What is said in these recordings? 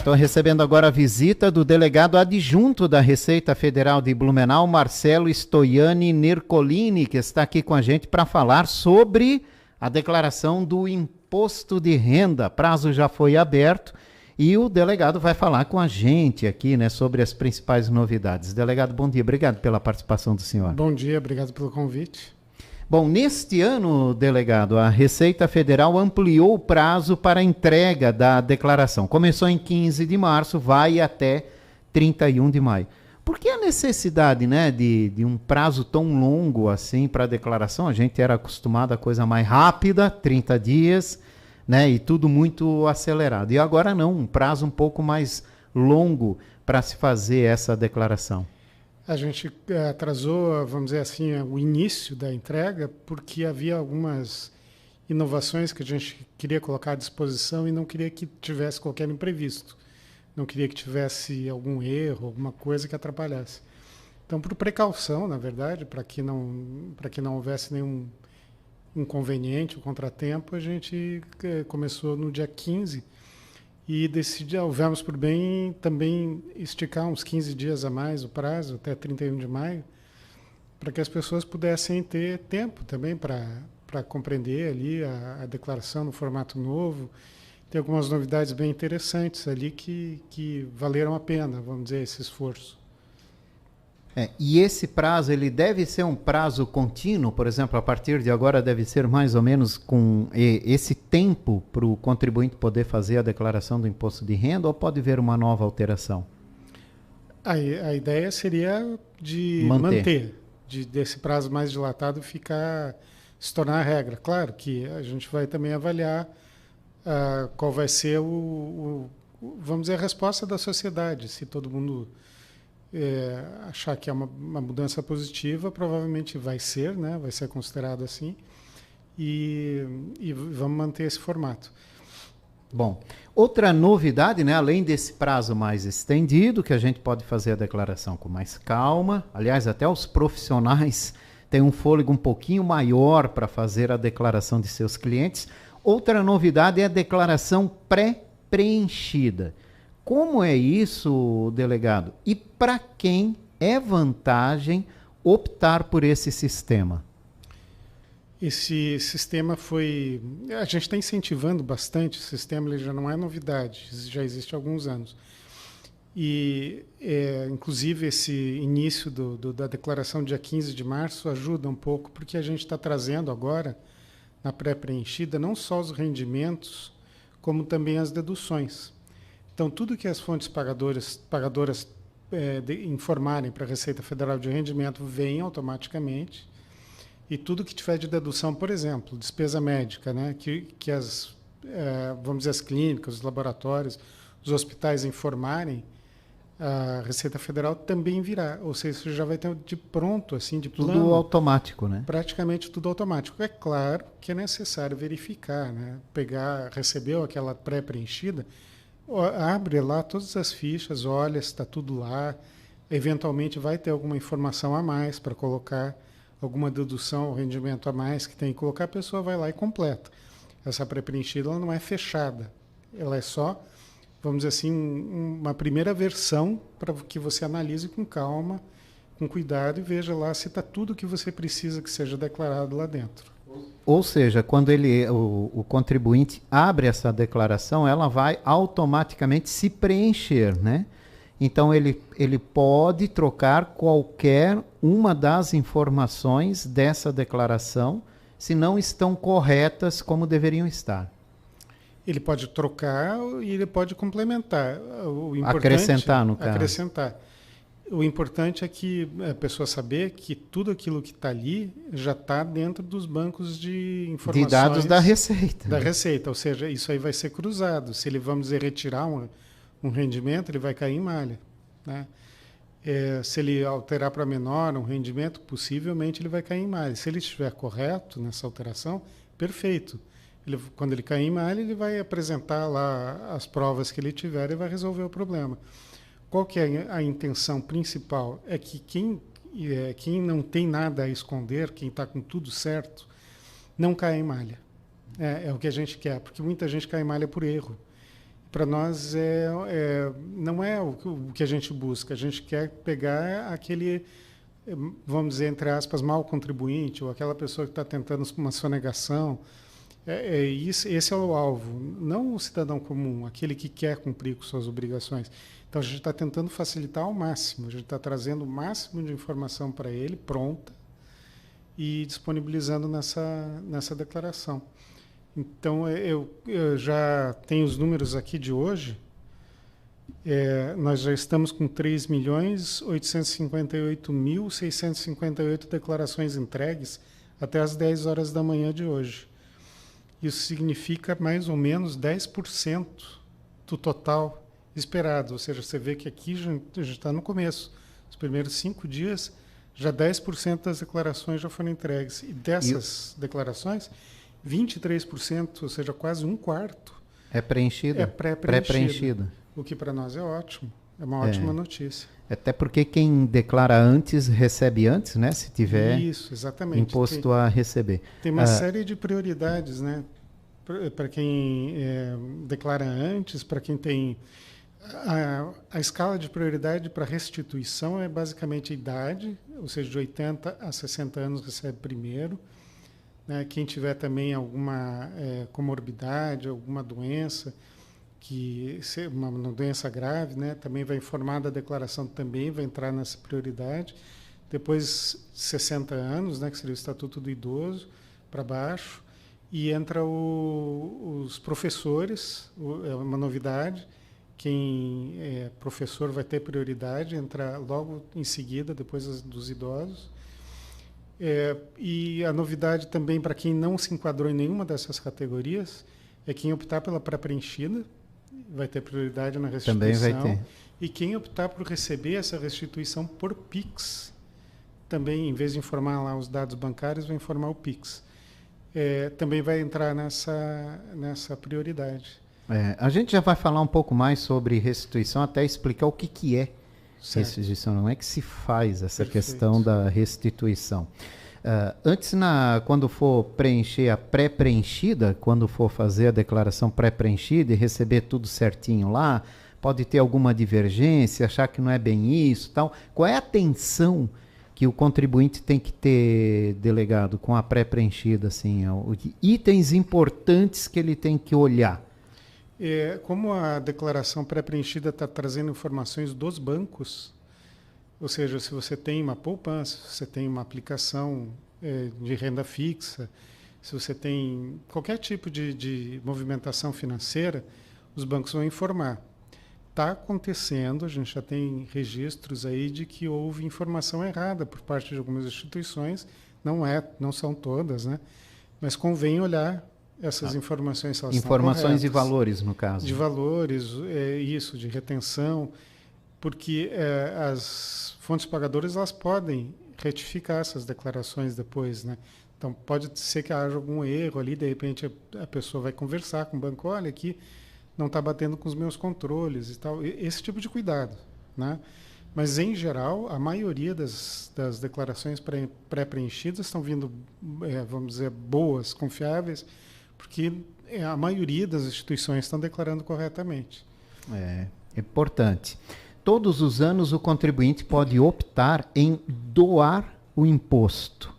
Estou recebendo agora a visita do delegado adjunto da Receita Federal de Blumenau, Marcelo Stoiani Nercolini, que está aqui com a gente para falar sobre a declaração do imposto de renda. Prazo já foi aberto e o delegado vai falar com a gente aqui, né, sobre as principais novidades. Delegado, bom dia, obrigado pela participação do senhor. Bom dia, obrigado pelo convite. Bom, neste ano, delegado, a Receita Federal ampliou o prazo para a entrega da declaração. Começou em 15 de março, vai até 31 de maio. Por que a necessidade, né, de um prazo tão longo assim para a declaração? A gente era acostumado a coisa mais rápida, 30 dias, né, e tudo muito acelerado. E agora não, um prazo um pouco mais longo para se fazer essa declaração. A gente atrasou, vamos dizer assim, o início da entrega porque havia algumas inovações que a gente queria colocar à disposição e não queria que tivesse qualquer imprevisto. Não queria que tivesse algum erro, alguma coisa que atrapalhasse. Então, por precaução, na verdade, para que não houvesse nenhum inconveniente ou contratempo, a gente começou no dia 15 e houvemos por bem também esticar uns 15 dias a mais o prazo, até 31 de maio, para que as pessoas pudessem ter tempo também para compreender ali a declaração no formato novo. Tem algumas novidades bem interessantes ali que valeram a pena, vamos dizer, esse esforço. E esse prazo, ele deve ser um prazo contínuo? Por exemplo, a partir de agora deve ser mais ou menos com esse tempo para o contribuinte poder fazer a declaração do imposto de renda, ou pode haver uma nova alteração? A ideia seria de manter desse prazo mais dilatado se tornar a regra. Claro que a gente vai também avaliar qual vai ser vamos dizer, a resposta da sociedade. Se todo mundo achar que é uma mudança positiva, provavelmente vai ser, né? Vai ser considerado assim, e vamos manter esse formato. Bom, outra novidade, né, além desse prazo mais estendido, que a gente pode fazer a declaração com mais calma, aliás, até os profissionais têm um fôlego um pouquinho maior para fazer a declaração de seus clientes. Outra novidade é a declaração pré-preenchida. Como é isso, delegado? E para quem é vantagem optar por esse sistema? Esse sistema a gente está incentivando bastante, o sistema ele já não é novidade, já existe há alguns anos. E, inclusive, esse início da declaração dia 15 de março ajuda um pouco, porque a gente está trazendo agora, na pré-preenchida, não só os rendimentos, como também as deduções. Então, tudo que as fontes pagadoras informarem para a Receita Federal de Rendimento vem automaticamente, e tudo que tiver de dedução, por exemplo, despesa médica, né, que vamos dizer, as clínicas, os laboratórios, os hospitais informarem, a Receita Federal também virá, ou seja, você já vai ter de pronto, assim, de plano. Tudo automático, né? Praticamente tudo automático. É claro que é necessário verificar, né, recebeu aquela pré-preenchida, abre lá todas as fichas, olha se está tudo lá, eventualmente vai ter alguma informação a mais para colocar, alguma dedução ou rendimento a mais que tem que colocar, a pessoa vai lá e completa. Essa pré-preenchida ela não é fechada, ela é só, vamos dizer assim, uma primeira versão para que você analise com calma, com cuidado e veja lá se está tudo o que você precisa que seja declarado lá dentro. Ou seja, quando o contribuinte abre essa declaração, ela vai automaticamente se preencher, né? Então, ele pode trocar qualquer uma das informações dessa declaração se não estão corretas como deveriam estar. Ele pode trocar e ele pode complementar. Acrescentar, no caso. Acrescentar. O importante é que a pessoa saber que tudo aquilo que está ali já está dentro dos bancos de informações. De dados da Receita. Da Receita, ou seja, isso aí vai ser cruzado. Se ele, vamos dizer, retirar um rendimento, ele vai cair em malha, né? Se ele alterar para menor um rendimento, possivelmente ele vai cair em malha. Se ele estiver correto nessa alteração, perfeito. Quando ele cair em malha, ele vai apresentar lá as provas que ele tiver e vai resolver o problema. Qual que é a intenção principal? É que quem não tem nada a esconder, quem está com tudo certo, não caia em malha. É o que a gente quer, porque muita gente cai em malha por erro. Para nós não é o que a gente busca. A gente quer pegar aquele, vamos dizer, entre aspas, mau contribuinte, ou aquela pessoa que está tentando uma sonegação. Esse é o alvo, não o cidadão comum, aquele que quer cumprir com suas obrigações. Então a gente está tentando facilitar ao máximo, a gente está trazendo o máximo de informação para ele, pronta, e disponibilizando nessa declaração. Então, eu já tenho os números aqui de hoje. Nós já estamos com 3.858.658 declarações entregues até as 10 horas da manhã de hoje. Isso significa mais ou menos 10% do total esperado. Ou seja, você vê que aqui a gente está no começo. Os primeiros 5 dias, já 10% das declarações já foram entregues. E dessas declarações, 23%, ou seja, quase um quarto, é preenchida? É pré-preenchida. O que para nós é ótimo. É uma ótima notícia. Até porque quem declara antes, recebe antes, né? Se tiver isso, exatamente. Imposto a receber. Tem uma série de prioridades, né? Para quem declara antes, para quem tem... A escala de prioridade para restituição é basicamente a idade, ou seja, de 80 a 60 anos recebe primeiro. Né? Quem tiver também alguma comorbidade, alguma doença, uma doença grave, né? Também vai informar da declaração, também vai entrar nessa prioridade. Depois, 60 anos, né? Que seria o Estatuto do Idoso, para baixo. E entra os professores, é uma novidade. Quem é professor vai ter prioridade, entra logo em seguida, depois dos idosos. E a novidade também para quem não se enquadrou em nenhuma dessas categorias é quem optar pela pré-preenchida, vai ter prioridade na restituição. Também vai ter. E quem optar por receber essa restituição por Pix, também, em vez de informar lá os dados bancários, vai informar o Pix. Também vai entrar nessa prioridade. A gente já vai falar um pouco mais sobre restituição, até explicar o que é restituição, não é que se faz essa questão da restituição. Antes, quando for preencher a pré-preenchida, quando for fazer a declaração pré-preenchida e receber tudo certinho lá, pode ter alguma divergência, achar que não é bem isso, tal. Qual é a atenção que o contribuinte tem que ter, delegado, com a pré-preenchida, assim, itens importantes que ele tem que olhar? Como a declaração pré-preenchida está trazendo informações dos bancos, ou seja, se você tem uma poupança, se você tem uma aplicação de renda fixa, se você tem qualquer tipo de movimentação financeira, os bancos vão informar. Está acontecendo, a gente já tem registros aí de que houve informação errada por parte de algumas instituições, não são todas, né? Mas convém olhar essas informações, se elas informações e valores, no caso. De valores, de retenção, porque as fontes pagadoras elas podem retificar essas declarações depois, né? Então pode ser que haja algum erro ali, de repente a pessoa vai conversar com o banco, olha aqui, não está batendo com os meus controles e tal, esse tipo de cuidado, né? Mas em geral a maioria das declarações pré-preenchidas estão vindo, vamos dizer, boas, confiáveis, porque a maioria das instituições estão declarando corretamente. É importante. Todos os anos o contribuinte pode optar em doar o imposto.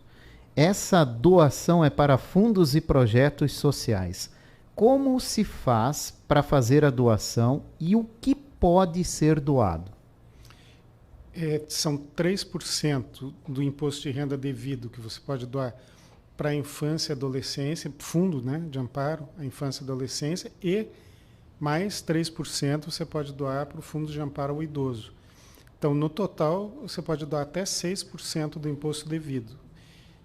Essa doação é para fundos e projetos sociais. Como se faz para fazer a doação e o que pode ser doado? São 3% do imposto de renda devido que você pode doar para a infância e adolescência, fundo, né, de amparo à infância e adolescência, e mais 3% você pode doar para o fundo de amparo ao idoso. Então, no total, você pode doar até 6% do imposto devido.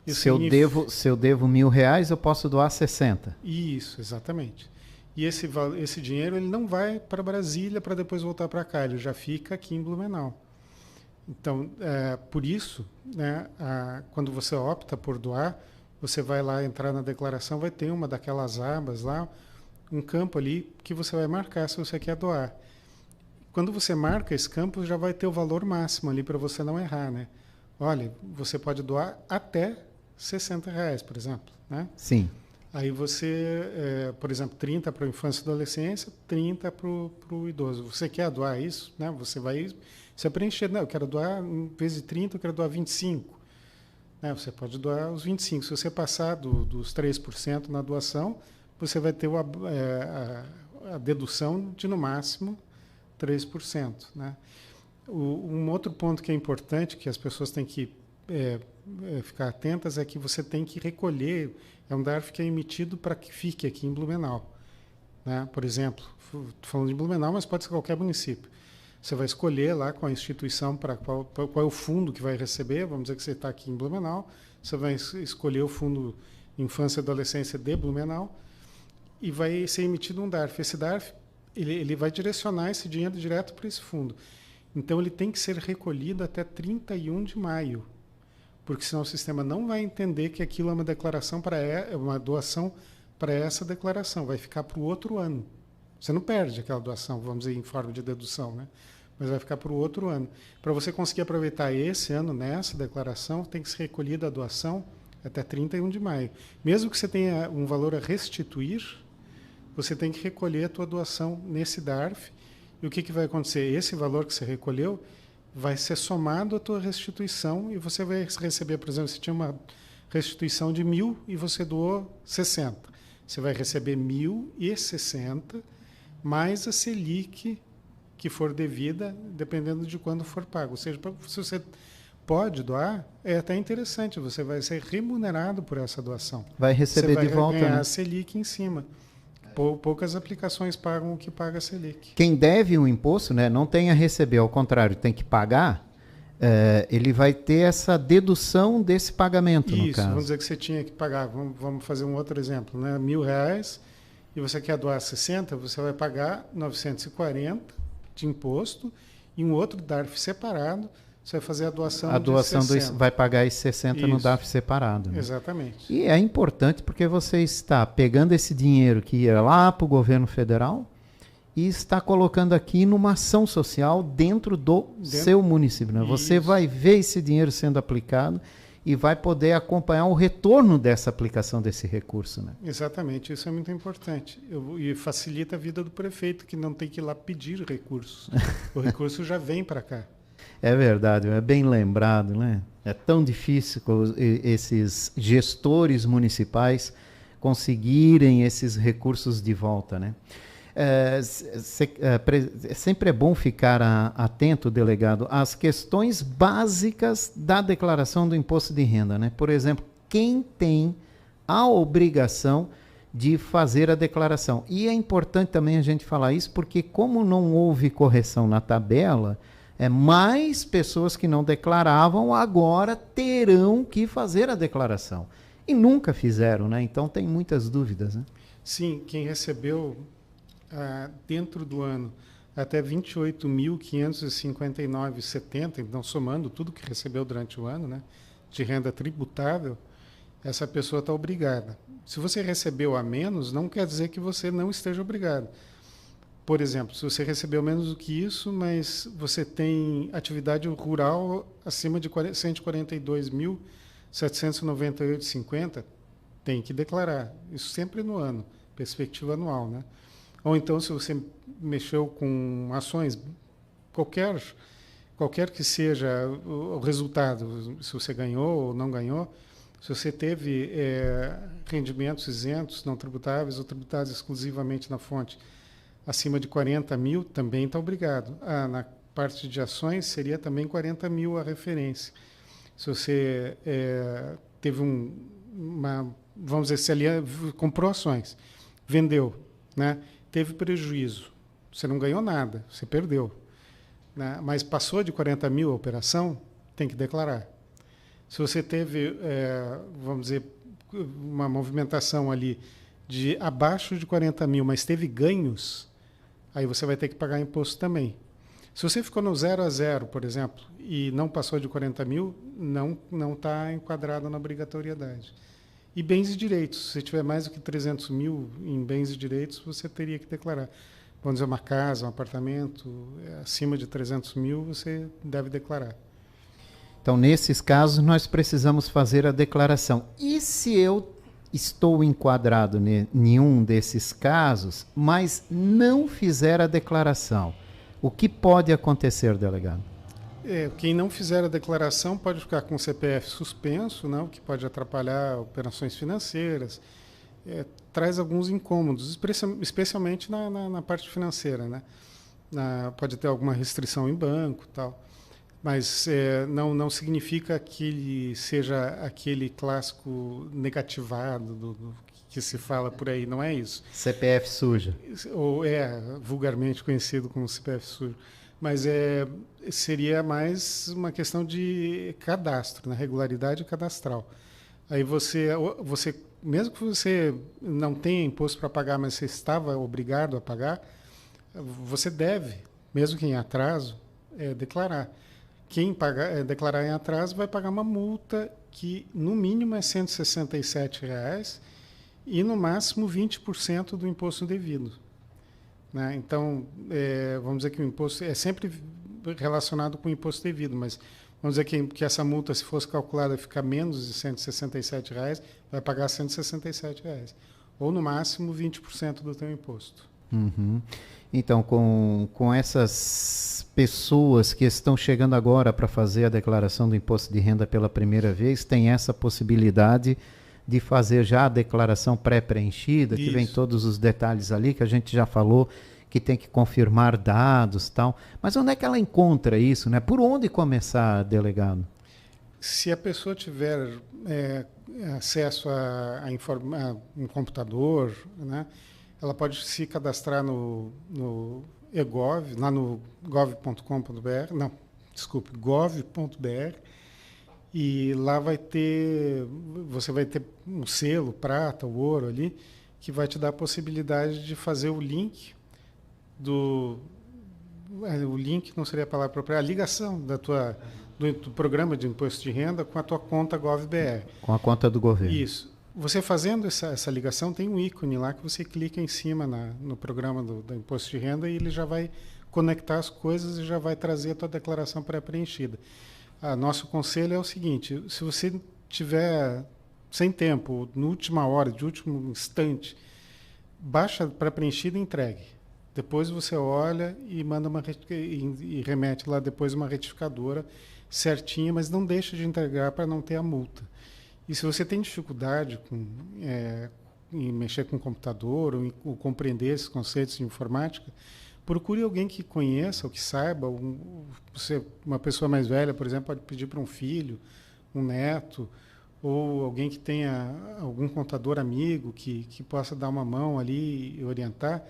Se eu devo R$1.000, eu posso doar 60. Isso, exatamente. E esse dinheiro ele não vai para Brasília para depois voltar para cá, ele já fica aqui em Blumenau. Então, por isso, né, quando você opta por doar, você vai lá entrar na declaração, vai ter uma daquelas abas lá, um campo ali que você vai marcar se você quer doar. Quando você marca esse campo, já vai ter o valor máximo ali para você não errar, né? Olha, você pode doar até R$60, por exemplo, né? Sim. Aí você, por exemplo, 30 para a infância e adolescência, 30 para o idoso. Você quer doar isso? Né? Você vai preencher, não, eu quero doar, em vez de 30, eu quero doar 25. Né? Você pode doar os 25. Se você passar dos 3% na doação, você vai ter a dedução de, no máximo, 3%. Né? Um outro ponto que é importante, que as pessoas têm que ficar atentas, é que você tem que recolher, é um DARF que é emitido para que fique aqui em Blumenau. Né? Por exemplo, estou falando de Blumenau, mas pode ser qualquer município. Você vai escolher lá com a instituição para qual é o fundo que vai receber, vamos dizer que você está aqui em Blumenau, você vai escolher o Fundo Infância e Adolescência de Blumenau e vai ser emitido um DARF. Esse DARF ele vai direcionar esse dinheiro direto para esse fundo. Então, ele tem que ser recolhido até 31 de maio, porque senão o sistema não vai entender que aquilo é uma declaração uma doação para essa declaração, vai ficar para o outro ano. Você não perde aquela doação, vamos dizer, em forma de dedução, né? Mas vai ficar para o outro ano. Para você conseguir aproveitar esse ano nessa declaração, tem que ser recolhida a doação até 31 de maio. Mesmo que você tenha um valor a restituir, você tem que recolher a tua doação nesse DARF. E o que vai acontecer? Esse valor que você recolheu vai ser somado à tua restituição e você vai receber, por exemplo, você tinha uma restituição de 1.000 e você doou 60. Você vai receber 1.060 mais a Selic que for devida, dependendo de quando for pago. Ou seja, se você pode doar, é até interessante, você vai ser remunerado por essa doação. Vai receber de volta, vai ganhar né? a Selic em cima. Poucas aplicações pagam o que paga a Selic. Quem deve um imposto, né, não tem a receber, ao contrário, tem que pagar, ele vai ter essa dedução desse pagamento, no caso. Vamos dizer que você tinha que pagar, vamos fazer um outro exemplo, né? R$1.000 e você quer doar 60, você vai pagar 940 de imposto e um outro DARF separado, você vai fazer a doação de 60. Vai pagar esses 60 no DARF separado. Né? Exatamente. E é importante porque você está pegando esse dinheiro que ia lá para o governo federal e está colocando aqui numa ação social dentro seu município. Né? Você vai ver esse dinheiro sendo aplicado e vai poder acompanhar o retorno dessa aplicação desse recurso. Né? Exatamente, isso é muito importante. E facilita a vida do prefeito, que não tem que ir lá pedir recursos. O recurso já vem para cá. É verdade, é bem lembrado, né? É tão difícil esses gestores municipais conseguirem esses recursos de volta, né? Sempre é bom ficar atento, delegado, às questões básicas da declaração do imposto de renda, né? Por exemplo, quem tem a obrigação de fazer a declaração. E é importante também a gente falar isso, porque como não houve correção na tabela, mais pessoas que não declaravam agora terão que fazer a declaração. E nunca fizeram, né? Então tem muitas dúvidas, né? Sim, quem recebeu dentro do ano até 28.559,70, então somando tudo que recebeu durante o ano, né, de renda tributável, essa pessoa está obrigada. Se você recebeu a menos, não quer dizer que você não esteja obrigado. Por exemplo, se você recebeu menos do que isso, mas você tem atividade rural acima de 142.798,50, tem que declarar. Isso sempre no ano, perspectiva anual, né? Ou então, se você mexeu com ações, qualquer que seja o resultado, se você ganhou ou não ganhou, se você teve rendimentos isentos, não tributáveis ou tributados exclusivamente na fonte, acima de 40 mil, também está obrigado. Na parte de ações, seria também 40 mil a referência. Se você teve vamos dizer, se ali comprou ações, vendeu, né? Teve prejuízo, você não ganhou nada, você perdeu. Né? Mas passou de 40 mil a operação, tem que declarar. Se você teve, vamos dizer, uma movimentação ali de abaixo de 40 mil, mas teve ganhos, aí você vai ter que pagar imposto também. Se você ficou no 0 a 0, por exemplo, e não passou de 40 mil, não está enquadrado na obrigatoriedade. E bens e direitos, se tiver mais do que 300 mil em bens e direitos, você teria que declarar. Vamos dizer, uma casa, um apartamento, acima de 300 mil, você deve declarar. Então, nesses casos, nós precisamos fazer a declaração. E se eu estou enquadrado em um desses casos, mas não fizer a declaração. O que pode acontecer, delegado? Quem não fizer a declaração pode ficar com o CPF suspenso, né, o que pode atrapalhar operações financeiras, traz alguns incômodos, especialmente na parte financeira, né? Pode ter alguma restrição em banco e tal, mas não significa que ele seja aquele clássico negativado que se fala por aí, não é isso. CPF suja. Ou vulgarmente conhecido como CPF sujo. Mas seria mais uma questão de cadastro, né? Regularidade cadastral. Aí você, mesmo que você não tenha imposto para pagar, mas você estava obrigado a pagar, você deve, mesmo que em atraso, declarar. Quem declarar em atraso vai pagar uma multa que, no mínimo, é R$ 167,00 e, no máximo, 20% do imposto devido. Né? Então, vamos dizer que o imposto é sempre relacionado com o imposto devido, mas vamos dizer que essa multa, se fosse calculada, ficar menos de R$ 167,00, vai pagar R$ 167,00. Ou, no máximo, 20% do teu imposto. Uhum. Então, com essas pessoas que estão chegando agora para fazer a declaração do imposto de renda pela primeira vez, tem essa possibilidade de fazer já a declaração pré-preenchida, que vem todos os detalhes ali, que a gente já falou, que tem que confirmar dados e tal. Mas onde é que ela encontra isso, né? Por onde começar, delegado? Se a pessoa tiver acesso a um computador, né, ela pode se cadastrar no eGov, lá no gov.com.br, não, desculpe, gov.br, e lá você vai ter um selo, prata, ou ouro ali, que vai te dar a possibilidade de fazer o link o link não seria a palavra própria, a ligação do programa de imposto de renda com a tua conta GovBR. Com a conta do governo. Isso. Você fazendo essa ligação, tem um ícone lá que você clica em cima no programa do imposto de renda e ele já vai conectar as coisas e já vai trazer a tua declaração pré-preenchida. Nosso conselho é o seguinte: se você tiver sem tempo, na última hora, de último instante, baixa pré-preenchida e entregue. Depois você olha e manda e remete lá depois uma retificadora certinha, mas não deixa de entregar para não ter a multa. E se você tem dificuldade em mexer com o computador ou compreender esses conceitos de informática, procure alguém que conheça ou que saiba. Uma pessoa mais velha, por exemplo, pode pedir para um filho, um neto, ou alguém que tenha algum contador amigo que possa dar uma mão ali e orientar.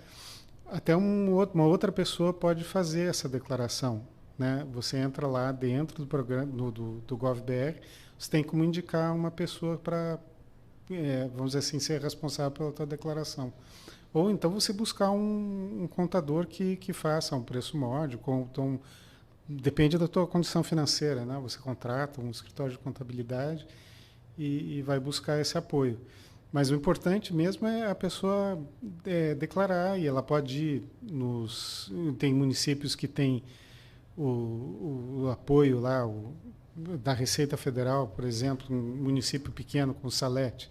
Até uma outra pessoa pode fazer essa declaração. Né? Você entra lá dentro do programa do GovBR, você tem como indicar uma pessoa para, vamos dizer assim, ser responsável pela tua declaração. Ou então você buscar um contador que faça um preço módico. Então, depende da tua condição financeira. Né? Você contrata um escritório de contabilidade e vai buscar esse apoio. Mas o importante mesmo é a pessoa declarar, e ela pode ir tem municípios que têm o apoio lá da Receita Federal, por exemplo, um município pequeno como Salete.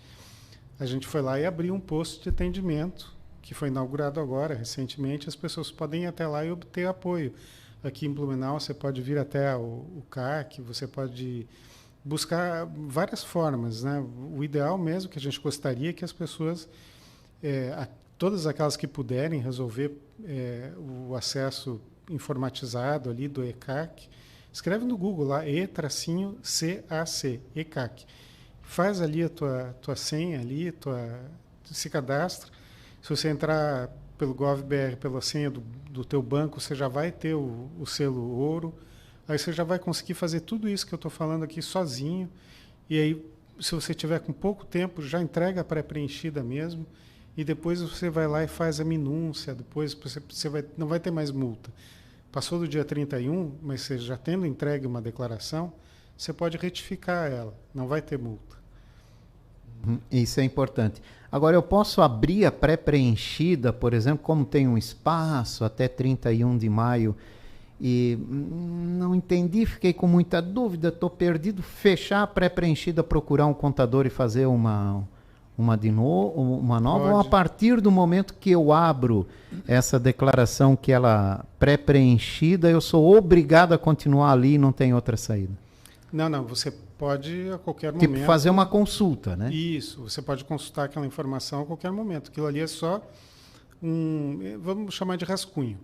A gente foi lá e abriu um posto de atendimento, que foi inaugurado agora, recentemente. As pessoas podem ir até lá e obter apoio. Aqui em Blumenau você pode vir até o CAC, você pode buscar várias formas, né? O ideal mesmo que a gente gostaria é que as pessoas, todas aquelas que puderem resolver o acesso informatizado ali do ECAC, escreve no Google lá, E-CAC, ECAC. Faz ali a tua senha ali, se cadastra. Se você entrar pelo GovBR, pela senha do teu banco, você já vai ter o selo ouro. Aí você já vai conseguir fazer tudo isso que eu estou falando aqui sozinho. E aí, se você tiver com pouco tempo, já entrega a pré-preenchida mesmo. E depois você vai lá e faz a minúcia. Depois você não vai ter mais multa. Passou do dia 31, mas você já tendo entregue uma declaração, você pode retificar ela. Não vai ter multa. Isso é importante. Agora, eu posso abrir a pré-preenchida, por exemplo, como tem um espaço até 31 de maio, e não entendi, fiquei com muita dúvida, estou perdido. Fechar a pré-preenchida, procurar um contador e fazer um uma nova, Pode. ou a partir do momento que eu abro essa declaração que ela pré-preenchida, eu sou obrigado a continuar ali e não tem outra saída? Não, você pode a qualquer Tipo, momento. fazer uma consulta, né? Isso, você pode consultar aquela informação a qualquer momento. Aquilo ali é só vamos chamar de rascunho.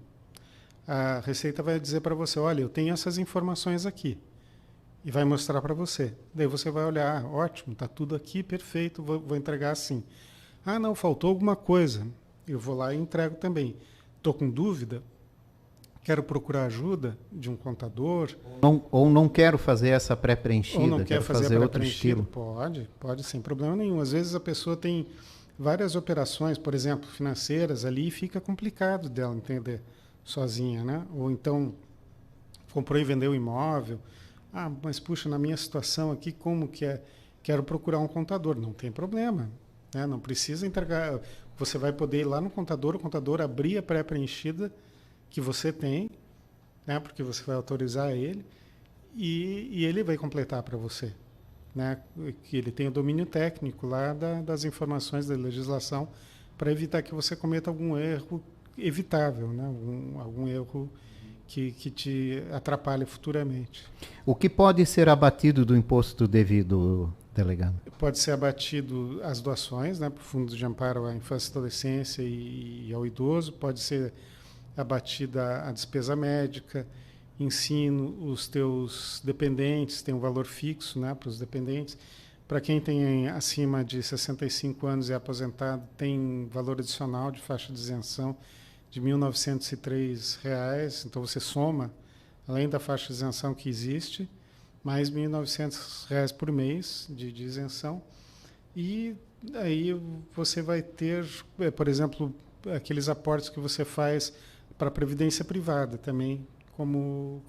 A Receita vai dizer para você, olha, eu tenho essas informações aqui. E vai mostrar para você. Daí você vai olhar, ótimo, está tudo aqui, perfeito, vou entregar assim. Ah, não, faltou alguma coisa. Eu vou lá e entrego também. Estou com dúvida? Quero procurar ajuda de um contador? Ou não quero fazer essa pré-preenchida, Ou não quer quero fazer outro pré-preenchido? estilo. Pode, sem problema nenhum. Às vezes a pessoa tem várias operações, por exemplo, financeiras ali, e fica complicado dela entender sozinha, né? Ou então comprou e vendeu o imóvel. Ah, mas puxa, na minha situação aqui, como que é? Quero procurar um contador. Não tem problema, né? Não precisa entregar. Você vai poder ir lá no contador, o contador abrir a pré-preenchida que você tem, né? Porque você vai autorizar ele e ele vai completar para você, né? Que ele tem o domínio técnico lá das informações da legislação para evitar que você cometa algum erro evitável, né? Algum erro que te atrapalhe futuramente. O que pode ser abatido do imposto devido, delegado? Pode ser abatido as doações, né, para o Fundo de Amparo à Infância e Adolescência e ao Idoso, pode ser abatida a despesa médica, ensino, os teus dependentes, tem um valor fixo, né, para os dependentes. Para quem tem acima de 65 anos e é aposentado, tem valor adicional de faixa de isenção de R$ 1.903, então você soma, além da faixa de isenção que existe, mais R$ 1.900 por mês de isenção. E aí você vai ter, por exemplo, aqueles aportes que você faz para a previdência privada também, como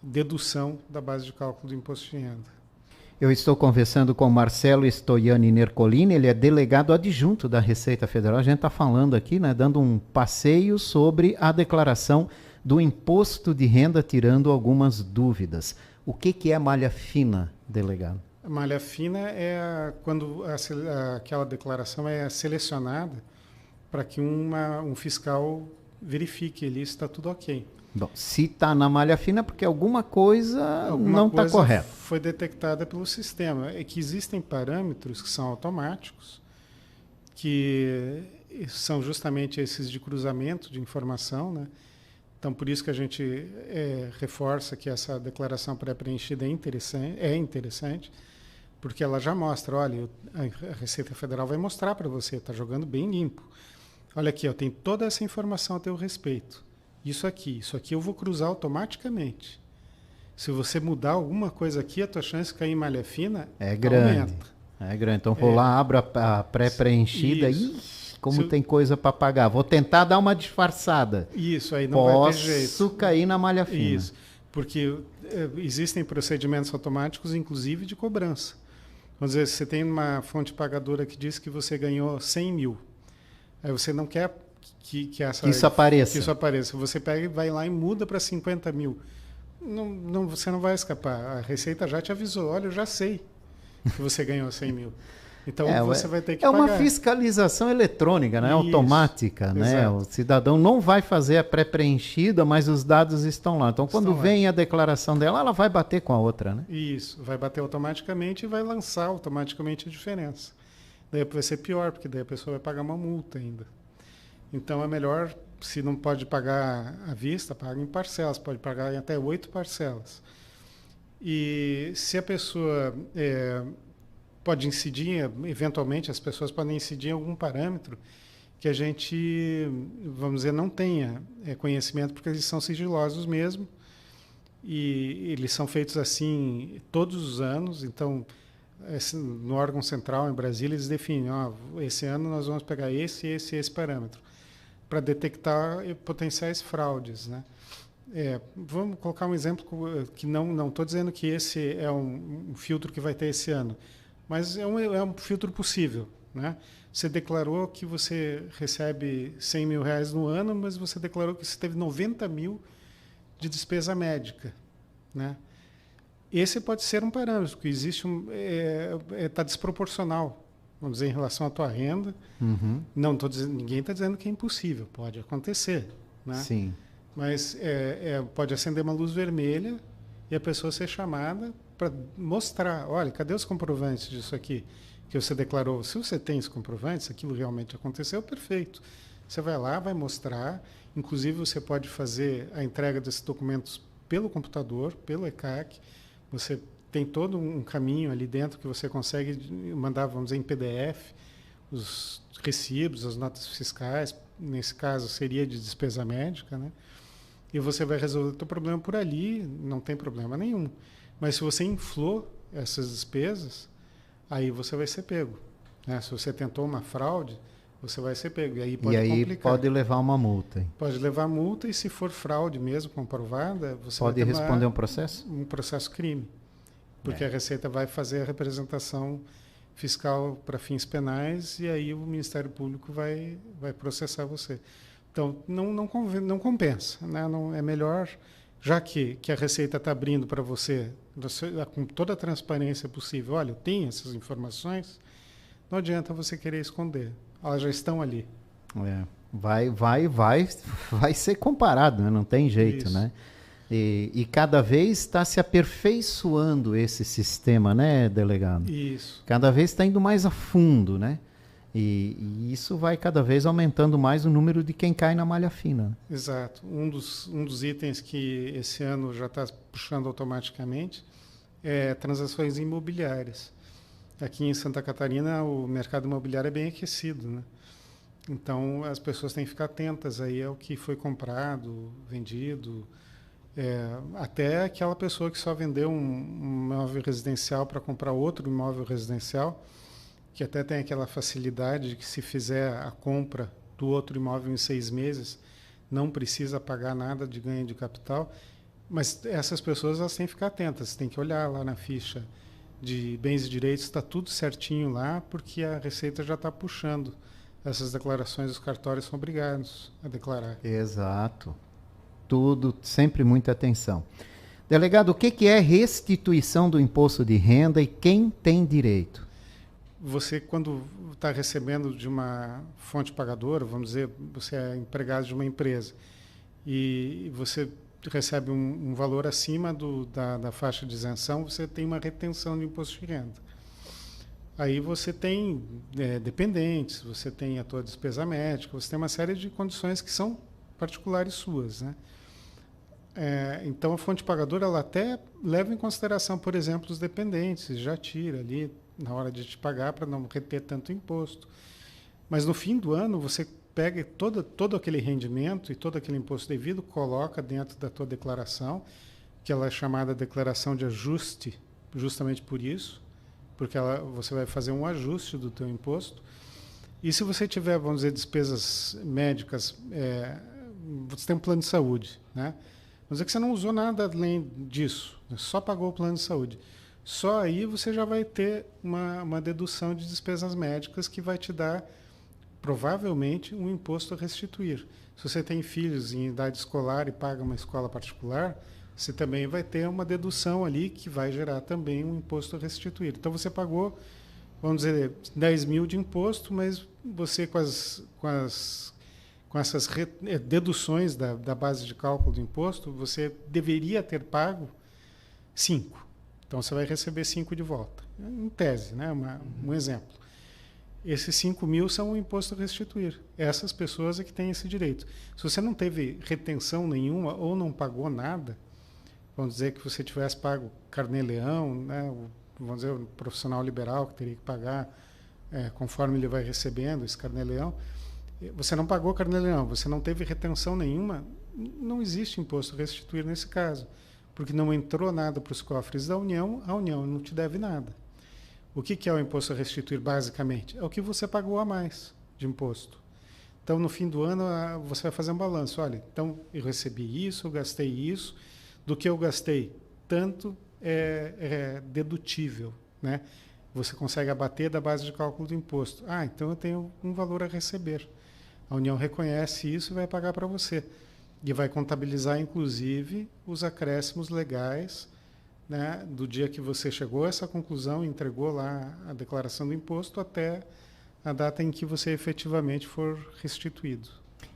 dedução da base de cálculo do imposto de renda. Eu estou conversando com Marcelo Stoiani Nercolini, ele é delegado adjunto da Receita Federal. A gente está falando aqui, né, dando um passeio sobre a declaração do imposto de renda, tirando algumas dúvidas. O que é malha fina, delegado? A malha fina é quando aquela declaração é selecionada para que um fiscal verifique ali se está tudo ok. Bom, se está na malha fina, porque alguma coisa não está correta. Foi detectada pelo sistema. É que existem parâmetros que são automáticos, que são justamente esses de cruzamento de informação, né? Então, por isso que a gente reforça que essa declaração pré-preenchida é interessante, porque ela já mostra, olha, a Receita Federal vai mostrar para você, está jogando bem limpo. Olha aqui, eu tenho toda essa informação a teu respeito. Isso aqui eu vou cruzar automaticamente. Se você mudar alguma coisa aqui, a tua chance de cair em malha fina aumenta. É grande. Então vou lá, abro a pré-preenchida e como tem coisa para pagar. Vou tentar dar uma disfarçada. Isso, aí não vai ter jeito. Posso cair na malha fina. Isso, porque existem procedimentos automáticos, inclusive de cobrança. Vamos dizer, você tem uma fonte pagadora que diz que você ganhou 100 mil. Aí você não quer que isso apareça. Você pega e vai lá e muda para 50 mil. Você não vai escapar. A Receita já te avisou. Olha, eu já sei que você ganhou 100 mil. Então você vai ter que pagar. É uma fiscalização eletrônica, né? Automática. Né? O cidadão não vai fazer a pré-preenchida, mas os dados estão lá. Então, quando vem a declaração dela, ela vai bater com a outra. Né? Isso. Vai bater automaticamente e vai lançar automaticamente a diferença. Daí vai ser pior, porque daí a pessoa vai pagar uma multa ainda. Então é melhor, se não pode pagar à vista, paga em parcelas, pode pagar em até 8 parcelas. E se a pessoa pode incidir, eventualmente as pessoas podem incidir em algum parâmetro que a gente, vamos dizer, não tenha conhecimento, porque eles são sigilosos mesmo, e eles são feitos assim todos os anos. Então, no órgão central em Brasília, eles definem, esse ano nós vamos pegar esse parâmetro, para detectar potenciais fraudes, né? Vamos colocar um exemplo que não estou dizendo que esse é um filtro que vai ter esse ano, mas é um filtro possível, né? Você declarou que você recebe 100 mil reais no ano, mas você declarou que você teve 90 mil de despesa médica, né? Esse pode ser um parâmetro, que existe está desproporcional, vamos dizer, em relação à tua renda. Uhum. Não estou dizendo, ninguém está dizendo que é impossível, pode acontecer, né? Sim. Mas pode acender uma luz vermelha e a pessoa ser chamada para mostrar, olha, cadê os comprovantes disso aqui que você declarou? Se você tem os comprovantes, aquilo realmente aconteceu, perfeito. Você vai lá, vai mostrar, inclusive você pode fazer a entrega desses documentos pelo computador, pelo ECAC, você tem todo um caminho ali dentro que você consegue mandar, vamos dizer, em PDF, os recibos, as notas fiscais, nesse caso seria de despesa médica, né? E você vai resolver o teu problema por ali, não tem problema nenhum. Mas se você inflou essas despesas, aí você vai ser pego, né? Se você tentou uma fraude, você vai ser pego. E aí pode complicar. Pode levar uma multa. Hein? Pode levar multa e se for fraude mesmo comprovada, você pode vai ter responder um processo? Um processo crime. Porque a Receita vai fazer a representação fiscal para fins penais e aí o Ministério Público vai processar você. Então, não compensa. Né? Não, é melhor, já que a Receita está abrindo para você, com toda a transparência possível, olha, eu tenho essas informações, não adianta você querer esconder. Elas já estão ali. Vai ser comparado, né? Não tem jeito, Isso. né? E cada vez está se aperfeiçoando esse sistema, né, delegado? Isso. Cada vez está indo mais a fundo, né? E isso vai cada vez aumentando mais o número de quem cai na malha fina. Exato. Um dos itens que esse ano já está puxando automaticamente é transações imobiliárias. Aqui em Santa Catarina o mercado imobiliário é bem aquecido, né? Então as pessoas têm que ficar atentas aí ao que foi comprado, vendido. Até aquela pessoa que só vendeu um imóvel residencial para comprar outro imóvel residencial, que até tem aquela facilidade de que se fizer a compra do outro imóvel em 6 meses, não precisa pagar nada de ganho de capital. Mas essas pessoas elas têm que ficar atentas, tem que olhar lá na ficha de bens e direitos, está tudo certinho lá, porque a Receita já está puxando essas declarações, os cartórios são obrigados a declarar. Exato. Tudo, sempre muita atenção. Delegado, o que é restituição do imposto de renda e quem tem direito? Você, quando está recebendo de uma fonte pagadora, vamos dizer, você é empregado de uma empresa e você recebe um valor acima da faixa de isenção, você tem uma retenção de imposto de renda. Aí você tem dependentes, você tem a tua despesa médica, você tem uma série de condições que são particulares suas, né? Então a fonte pagadora ela até leva em consideração, por exemplo, os dependentes, já tira ali na hora de te pagar para não reter tanto imposto. Mas no fim do ano você pega todo aquele rendimento e todo aquele imposto devido, coloca dentro da tua declaração, que ela é chamada declaração de ajuste, justamente por isso, porque você vai fazer um ajuste do teu imposto. E se você tiver, vamos dizer, despesas médicas, você tem um plano de saúde, né? Vamos dizer que você não usou nada além disso, só pagou o plano de saúde. Só aí você já vai ter uma dedução de despesas médicas que vai te dar, provavelmente, um imposto a restituir. Se você tem filhos em idade escolar e paga uma escola particular, você também vai ter uma dedução ali que vai gerar também um imposto a restituir. Então você pagou, vamos dizer, 10 mil de imposto, mas você com essas deduções da base de cálculo do imposto, você deveria ter pago 5. Então você vai receber 5 de volta. Em tese, né? Um exemplo. Esses 5 mil são o imposto a restituir. Essas pessoas é que têm esse direito. Se você não teve retenção nenhuma ou não pagou nada, vamos dizer que você tivesse pago carnê-leão, né? Vamos dizer, o profissional liberal que teria que pagar conforme ele vai recebendo esse carnê-leão, você não pagou carnê-leão, você não teve retenção nenhuma, não existe imposto a restituir nesse caso, porque não entrou nada para os cofres da União, a União não te deve nada. O que é o imposto a restituir, basicamente? É o que você pagou a mais de imposto. Então, no fim do ano, você vai fazer um balanço. Olha, então, eu recebi isso, eu gastei isso, do que eu gastei, tanto é dedutível, né? Você consegue abater da base de cálculo do imposto. Então eu tenho um valor a receber. A União reconhece isso e vai pagar para você. E vai contabilizar, inclusive, os acréscimos legais né, do dia que você chegou a essa conclusão, entregou lá a declaração do imposto, até a data em que você efetivamente for restituído.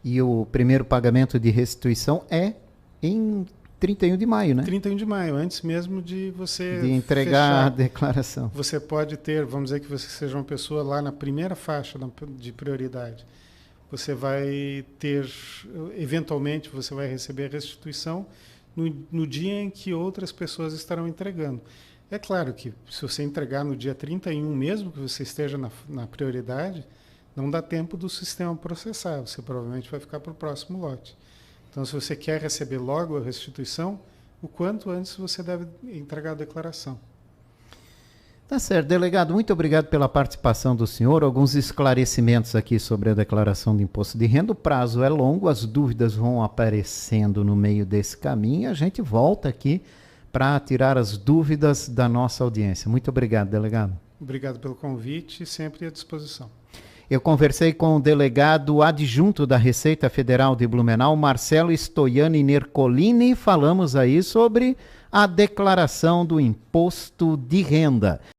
E o primeiro pagamento de restituição é em 31 de maio, né? 31 de maio, antes mesmo de você De entregar a declaração. Você pode ter, vamos dizer que você seja uma pessoa lá na primeira faixa de prioridade. Você vai ter, eventualmente, você vai receber a restituição no dia em que outras pessoas estarão entregando. É claro que se você entregar no dia 31, mesmo que você esteja na prioridade, não dá tempo do sistema processar, você provavelmente vai ficar para o próximo lote. Então, se você quer receber logo a restituição, o quanto antes você deve entregar a declaração. Tá certo. Delegado, muito obrigado pela participação do senhor. Alguns esclarecimentos aqui sobre a declaração de imposto de renda. O prazo é longo, as dúvidas vão aparecendo no meio desse caminho. A gente volta aqui para tirar as dúvidas da nossa audiência. Muito obrigado, delegado. Obrigado pelo convite e sempre à disposição. Eu conversei com o delegado adjunto da Receita Federal de Blumenau, Marcelo Stoiani Nercolini, e falamos aí sobre a declaração do imposto de renda.